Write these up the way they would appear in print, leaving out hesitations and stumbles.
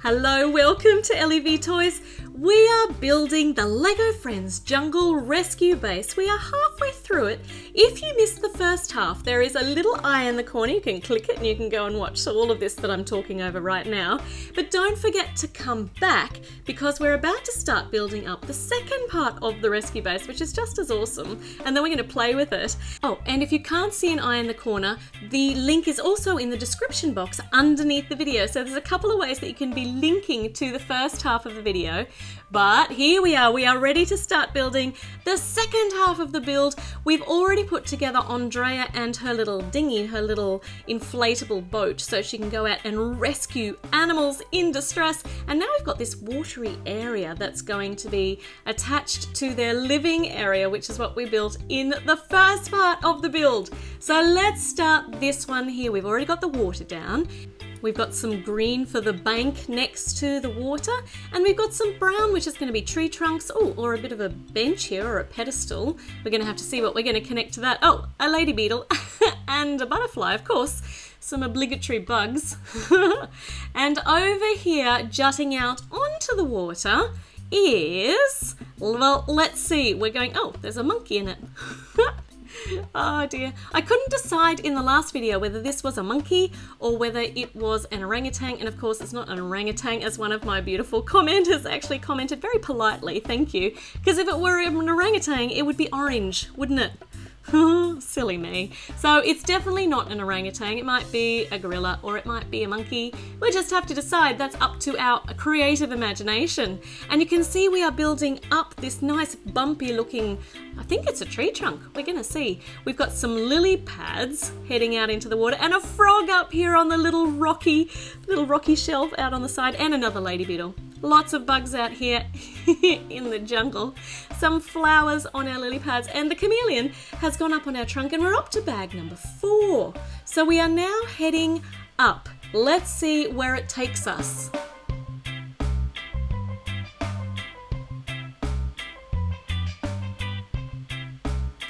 Hello, welcome to LEV Toys. We are building the LEGO Friends Jungle Rescue Base. We are halfway through it. If you missed the first half, there is a little eye in the corner. You can click it and you can go and watch all of this that I'm talking over right now. But don't forget to come back because we're about to start building up the second part of the rescue base, which is just as awesome. And then we're going to play with it. Oh, and if you can't see an eye in the corner, the link is also in the description box underneath the video. So there's a couple of ways that you can be linking to the first half of the video. But here we are ready to start building the second half of the build. We've already put together Andrea and her little dinghy, her little inflatable boat, so she can go out and rescue animals in distress. And now we've got this watery area that's going to be attached to their living area, which is what we built in the first part of the build. So let's start this one here. We've already got the water down. We've got some green for the bank next to the water, and we've got some brown, which is going to be tree trunks, or a bit of a bench here, or a pedestal. We're going to have to see what we're going to connect to that. Oh, a lady beetle and a butterfly, of course. Some obligatory bugs. And over here, jutting out onto the water is, well, let's see. We're going, oh, there's a monkey in it. Oh dear. I couldn't decide in the last video whether this was a monkey or whether it was an orangutan, and of course it's not an orangutan, as one of my beautiful commenters actually commented very politely, thank you, because if it were an orangutan it would be orange, wouldn't it? Silly me. So it's definitely not an orangutan. It might be a gorilla or it might be a monkey. We just have to decide. That's up to our creative imagination. And you can see we are building up this nice bumpy looking, I think it's a tree trunk. We're gonna see. We've got some lily pads heading out into the water and a frog up here on the little rocky shelf out on the side, and another lady beetle. Lots of bugs out here in the jungle. Some flowers on our lily pads, and the chameleon has gone up on our trunk, and we're up to bag number 4. So we are now heading up. Let's see where it takes us.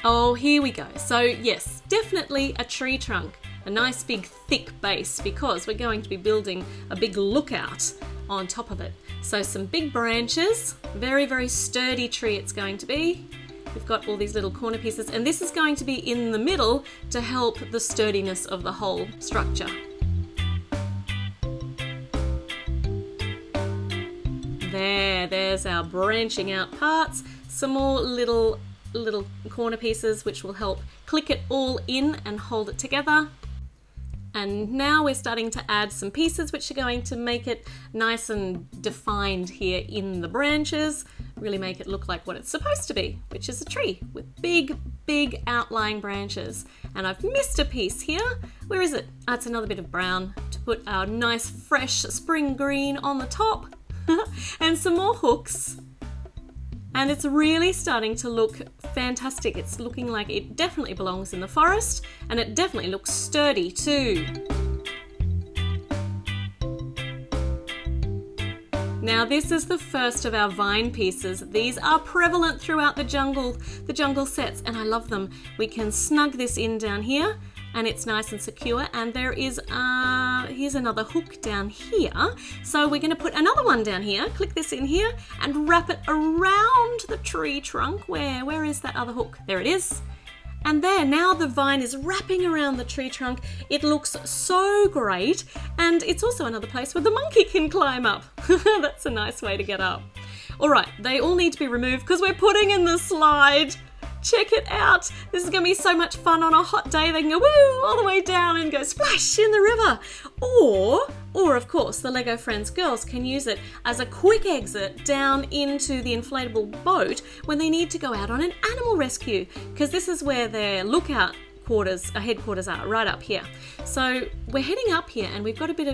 Oh, here we go. So yes, definitely a tree trunk. A nice big thick base because we're going to be building a big lookout on top of it. So some big branches, very, very sturdy tree it's going to be. We've got all these little corner pieces, and this is going to be in the middle to help the sturdiness of the whole structure. There's our branching out parts. Some more little corner pieces which will help click it all in and hold it together. And now we're starting to add some pieces which are going to make it nice and defined here in the branches, really make it look like what it's supposed to be, which is a tree with big, big outlying branches. And I've missed a piece here. Where is it? Oh, it's another bit of brown to put our nice fresh spring green on the top. And some more hooks. And it's really starting to look fantastic. It's looking like it definitely belongs in the forest, and it definitely looks sturdy too. Now this is the first of our vine pieces. These are prevalent throughout the jungle sets, and I love them. We can snug this in down here, and it's nice and secure, and there is here's another hook down here. So we're going to put another one down here, click this in here and wrap it around the tree trunk. Where is that other hook? There it is. And there, now the vine is wrapping around the tree trunk. It looks so great, and it's also another place where the monkey can climb up. That's a nice way to get up. All right, they all need to be removed because we're putting in the slide. Check it out. This is going to be so much fun on a hot day. They can go woo all the way down and go splash in the river. Or of course, the LEGO Friends girls can use it as a quick exit down into the inflatable boat when they need to go out on an animal rescue, because this is where their lookout headquarters are, right up here. So we're heading up here, and we've got a bit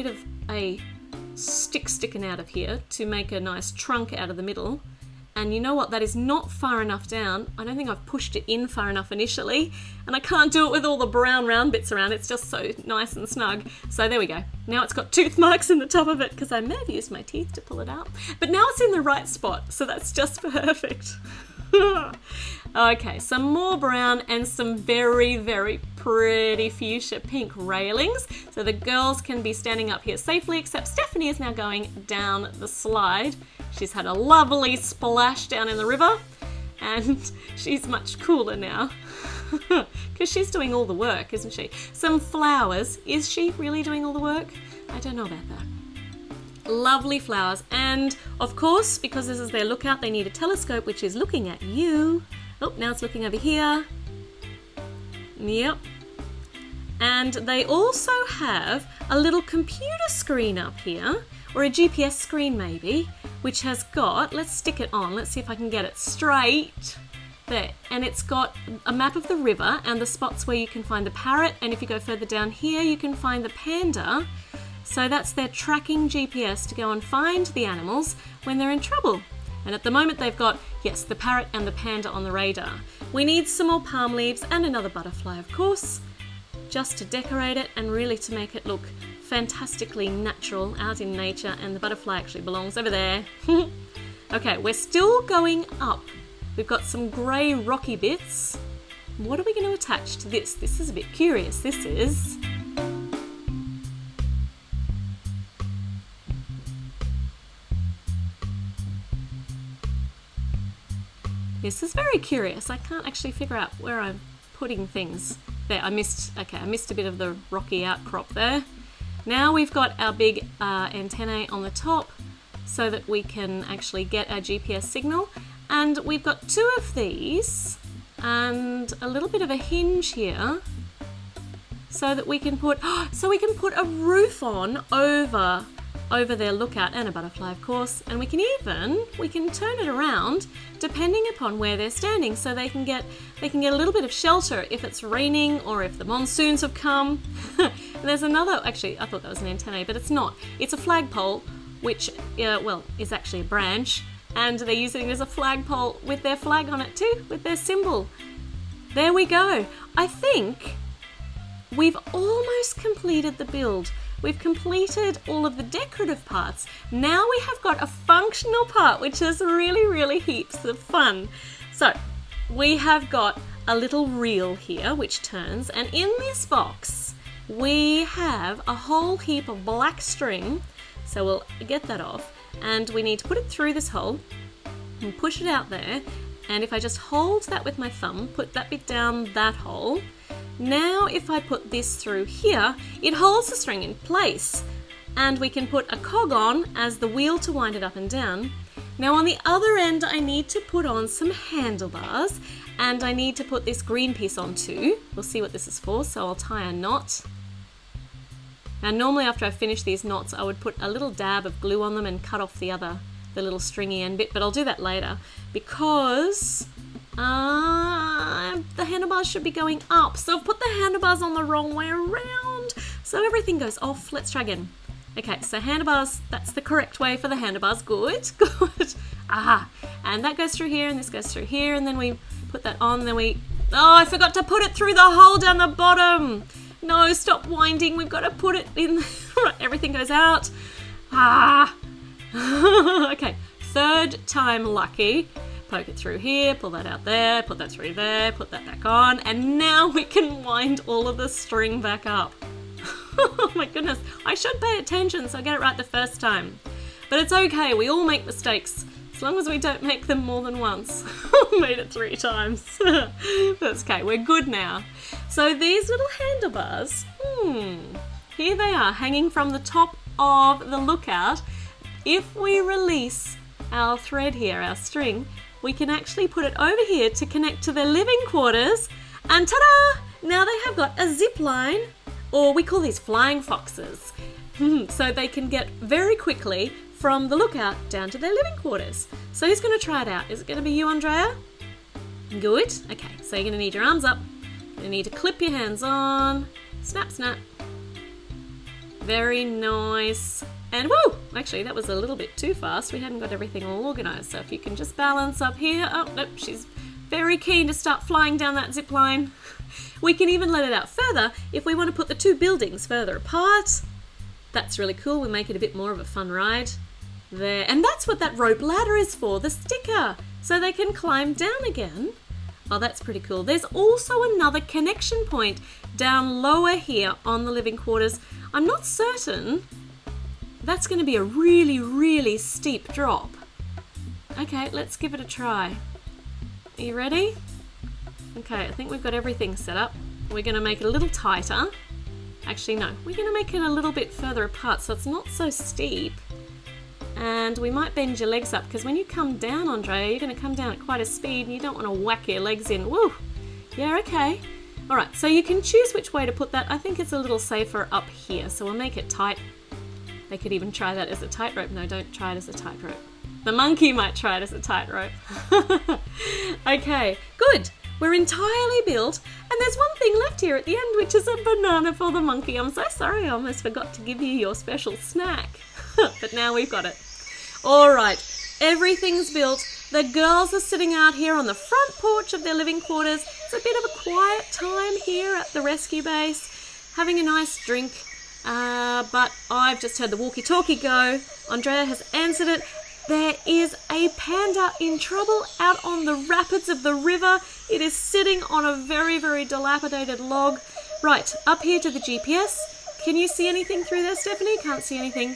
of a stick sticking out of here to make a nice trunk out of the middle. And you know what? That is not far enough down. I don't think I've pushed it in far enough initially, and I can't do it with all the brown round bits around. It's just so nice and snug. So there we go. Now it's got tooth marks in the top of it because I may have used my teeth to pull it out. But now it's in the right spot, so that's just perfect. Okay, some more brown and some very, very pretty fuchsia pink railings. So the girls can be standing up here safely, except Stephanie is now going down the slide. She's had a lovely splash down in the river, and she's much cooler now. Because she's doing all the work, isn't she? Some flowers. Is she really doing all the work? I don't know about that. Lovely flowers. And of course, because this is their lookout, they need a telescope which is looking at you. Oh, now it's looking over here. Yep. And they also have a little computer screen up here, or a GPS screen maybe, which has got, let's stick it on, let's see if I can get it straight. There, and it's got a map of the river and the spots where you can find the parrot, and if you go further down here you can find the panda. So that's their tracking GPS to go and find the animals when they're in trouble. And at the moment they've got, yes, the parrot and the panda on the radar. We need some more palm leaves and another butterfly, of course, just to decorate it and really to make it look fantastically natural out in nature, and the butterfly actually belongs over there. Okay, we're still going up. We've got some grey rocky bits. What are we going to attach to this? This is a bit curious, this is. This is very curious. I can't actually figure out where I'm putting things. There, I missed a bit of the rocky outcrop there. Now we've got our big antennae on the top so that we can actually get our GPS signal. And we've got two of these and a little bit of a hinge here so that we can put a roof on over their lookout, and a butterfly of course, and we can turn it around depending upon where they're standing, so they can get a little bit of shelter if it's raining or if the monsoons have come. And there's another, actually I thought that was an antennae, but it's not. It's a flagpole which is actually a branch, and they're using it as a flagpole with their flag on it too, with their symbol. There we go. I think we've almost completed the build. We've completed all of the decorative parts. Now we have got a functional part, which is really, really heaps of fun. So we have got a little reel here which turns, and in this box we have a whole heap of black string. So we'll get that off, and we need to put it through this hole and push it out there. And if I just hold that with my thumb, put that bit down that hole. Now if I put this through here, it holds the string in place, and we can put a cog on as the wheel to wind it up and down. Now on the other end I need to put on some handlebars, and I need to put this green piece on too. We'll see what this is for, so I'll tie a knot. Now normally after I finish these knots I would put a little dab of glue on them and cut off the little stringy end bit, but I'll do that later because the handlebars should be going up. So I've put the handlebars on the wrong way around, so everything goes off. Let's try again. Okay, so handlebars, that's the correct way for the handlebars. Good, good. And that goes through here, and this goes through here, and then we put that on, then I forgot to put it through the hole down the bottom. No, stop winding, we've got to put it in. Right, everything goes out. Okay, third time lucky. Poke it through here, pull that out there, put that through there, put that back on, and now we can wind all of the string back up. Oh my goodness, I should pay attention so I get it right the first time. But it's okay, we all make mistakes, as long as we don't make them more than once. Made it 3 times. That's okay, we're good now. So these little handlebars, here they are, hanging from the top of the lookout. If we release our thread here, our string, we can actually put it over here to connect to their living quarters, and ta-da! Now they have got a zip line, or we call these flying foxes. So they can get very quickly from the lookout down to their living quarters. So who's going to try it out? Is it going to be you, Andrea? Good. Okay, so you're going to need your arms up. You're going to need to clip your hands on. Snap, snap. Very nice. And woo! Actually, that was a little bit too fast. We hadn't got everything all organised. So if you can just balance up here. Oh, nope, she's very keen to start flying down that zip line. We can even let it out further if we want to put the 2 buildings further apart. That's really cool. We'll make it a bit more of a fun ride. There. And that's what that rope ladder is for, the sticker. so they can climb down again. Oh, that's pretty cool. There's also another connection point down lower here on the living quarters. I'm not certain. That's going to be a really, really steep drop. Okay, let's give it a try. Are you ready? Okay, I think we've got everything set up. We're going to make it a little tighter. Actually, no, we're going to make it a little bit further apart so it's not so steep. And we might bend your legs up because when you come down, Andrea, you're going to come down at quite a speed and you don't want to whack your legs in. Woo! Yeah, okay. All right, so you can choose which way to put that. I think it's a little safer up here, so we'll make it tight. They could even try that as a tightrope. No, don't try it as a tightrope. The monkey might try it as a tightrope. Okay, good. We're entirely built, and there's one thing left here at the end, which is a banana for the monkey. I'm so sorry, I almost forgot to give you your special snack. But now we've got it. All right, everything's built. The girls are sitting out here on the front porch of their living quarters. It's a bit of a quiet time here at the rescue base, having a nice drink. But I've just heard the walkie-talkie go. Andrea has answered it. There is a panda in trouble out on the rapids of the river. It is sitting on a very, very dilapidated log. Right, up here to the GPS. Can you see anything through there, Stephanie? Can't see anything.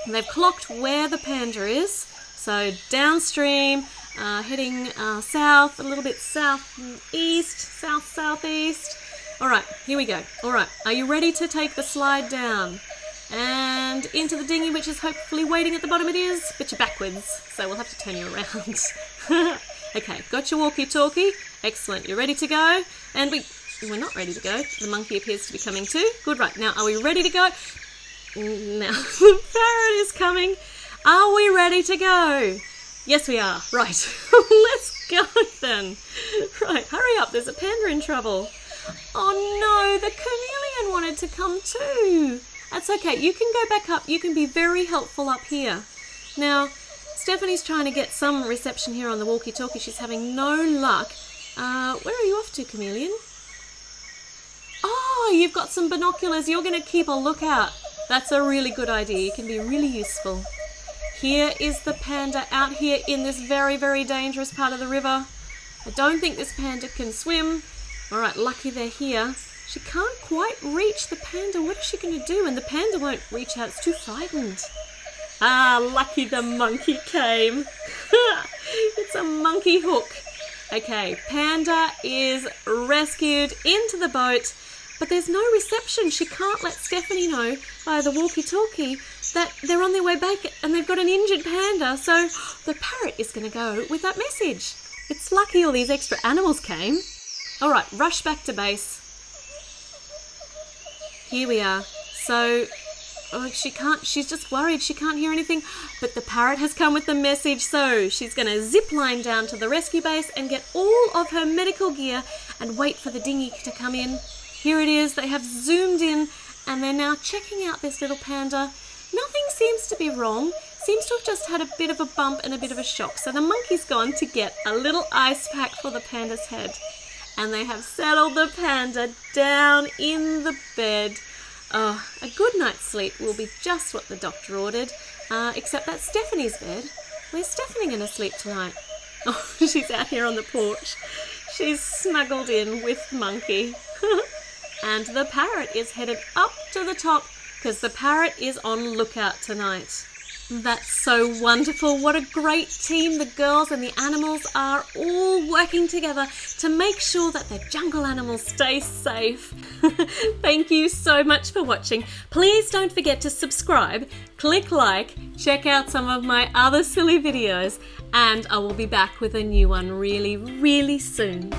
And they've clocked where the panda is. So downstream, heading south, a little bit southeast, southeast. All right, here we go. All right, are you ready to take the slide down? And into the dinghy, which is hopefully waiting at the bottom. It is, but you're backwards, so we'll have to turn you around. Okay, got your walkie-talkie. Excellent, you're ready to go? And we're not ready to go. The monkey appears to be coming too. Good, right, now are we ready to go? Now the parrot is coming. Are we ready to go? Yes, we are. Right, let's go then. Right, hurry up, there's a panda in trouble. Oh no, the chameleon wanted to come too. That's okay, you can go back up. You can be very helpful up here. Now, Stephanie's trying to get some reception here on the walkie-talkie. She's having no luck. Where are you off to, chameleon? Oh, you've got some binoculars. You're going to keep a lookout. That's a really good idea. You can be really useful. Here is the panda out here in this very, very dangerous part of the river. I don't think this panda can swim. All right, lucky they're here. She can't quite reach the panda. What is she going to do? And the panda won't reach out. It's too frightened. Ah, lucky the monkey came. It's a monkey hook. Okay, panda is rescued into the boat, but there's no reception. She can't let Stephanie know by the walkie-talkie that they're on their way back and they've got an injured panda. So the parrot is going to go with that message. It's lucky all these extra animals came. All right, rush back to base. Here we are. So, she's just worried. She can't hear anything. But the parrot has come with the message. So she's going to zip line down to the rescue base and get all of her medical gear and wait for the dinghy to come in. Here it is. They have zoomed in and they're now checking out this little panda. Nothing seems to be wrong. Seems to have just had a bit of a bump and a bit of a shock. So the monkey's gone to get a little ice pack for the panda's head. And they have settled the panda down in the bed. Oh, a good night's sleep will be just what the doctor ordered. Except that's Stephanie's bed. Where's Stephanie going to sleep tonight? Oh, she's out here on the porch. She's snuggled in with Monkey. And the parrot is headed up to the top because the parrot is on lookout tonight. That's so wonderful. What a great team the girls and the animals are all working together to make sure that the jungle animals stay safe. Thank you so much for watching. Please don't forget to subscribe, click like, check out some of my other silly videos, and I will be back with a new one really, really soon.